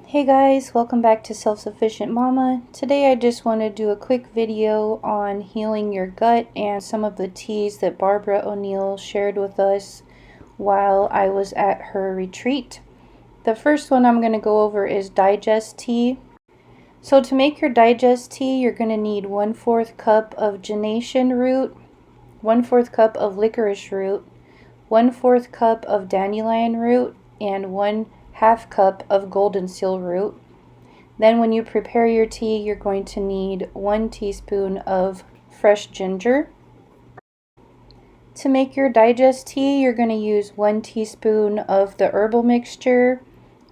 Hey guys, welcome back to Self-Sufficient Mama. Today I just want to do a quick video on healing your gut and some of the teas that Barbara O'Neill shared with us while I was at her retreat. The first one I'm going to go over is digest tea. So to make your digest tea, you're going to need 1/4 cup of gentian root, 1/4 cup of licorice root, 1/4 cup of dandelion root, and 1/2 cup of goldenseal root. Then when you prepare your tea, you're going to need 1 teaspoon of fresh ginger. To make your digest tea, you're going to use 1 teaspoon of the herbal mixture,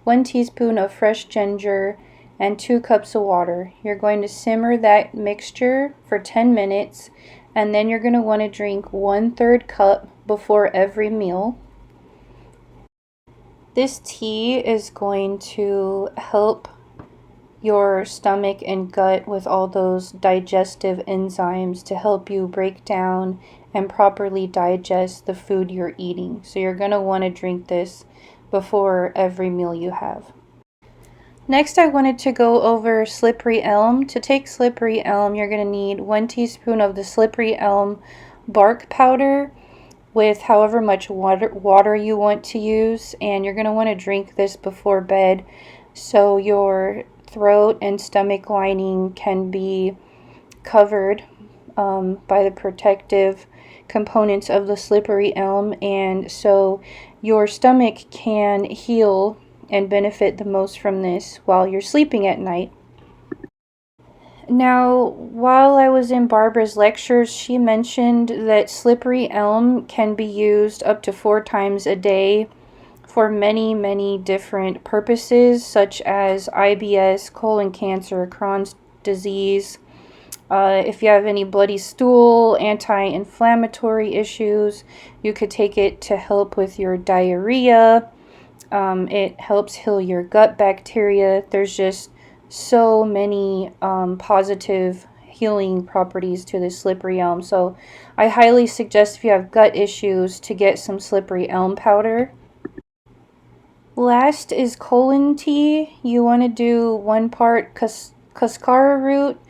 1 teaspoon of fresh ginger, and 2 cups of water. You're going to simmer that mixture for 10 minutes, and then you're going to want to drink 1/3 cup before every meal. This tea is going to help your stomach and gut with all those digestive enzymes to help you break down and properly digest the food you're eating. So you're going to want to drink this before every meal you have. Next, I wanted to go over slippery elm. To take slippery elm, you're going to need 1 teaspoon of the slippery elm bark powder with however much water you want to use, and you're going to want to drink this before bed so your throat and stomach lining can be covered by the protective components of the slippery elm, and so your stomach can heal and benefit the most from this while you're sleeping at night. Now, while I was in Barbara's lectures, she mentioned that slippery elm can be used up to 4 times a day for many different purposes, such as IBS, colon cancer, Crohn's disease, if you have any bloody stool, anti-inflammatory issues, you could take it to help with your diarrhea. It helps heal your gut bacteria. There's just so many positive healing properties to the slippery elm. So I highly suggest if you have gut issues to get some slippery elm powder. Last is colon tea. You want to do 1 part cascara root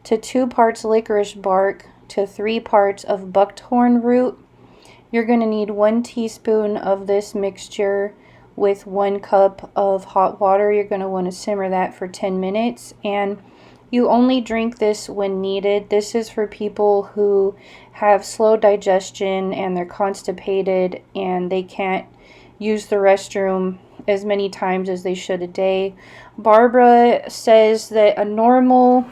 to 2 parts licorice bark to 3 parts of buckthorn root. You're going to need 1 teaspoon of this mixture with 1 cup of hot water. You're going to want to simmer that for 10 minutes, and you only drink this when needed. This is for people who have slow digestion and they're constipated and they can't use the restroom as many times as they should a day. Barbara says that a normal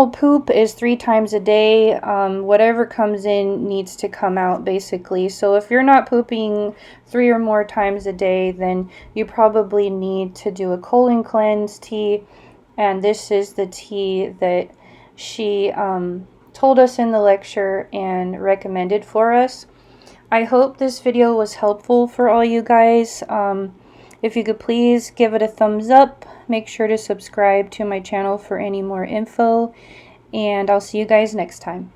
poop is 3 times a day. Whatever comes in needs to come out, basically. So if you're not pooping 3 or more times a day, then you probably need to do a colon cleanse tea. And this is the tea that she told us in the lecture and recommended for us. I hope this video was helpful for all you guys. If you could please give it a thumbs up, make sure to subscribe to my channel for any more info, and I'll see you guys next time.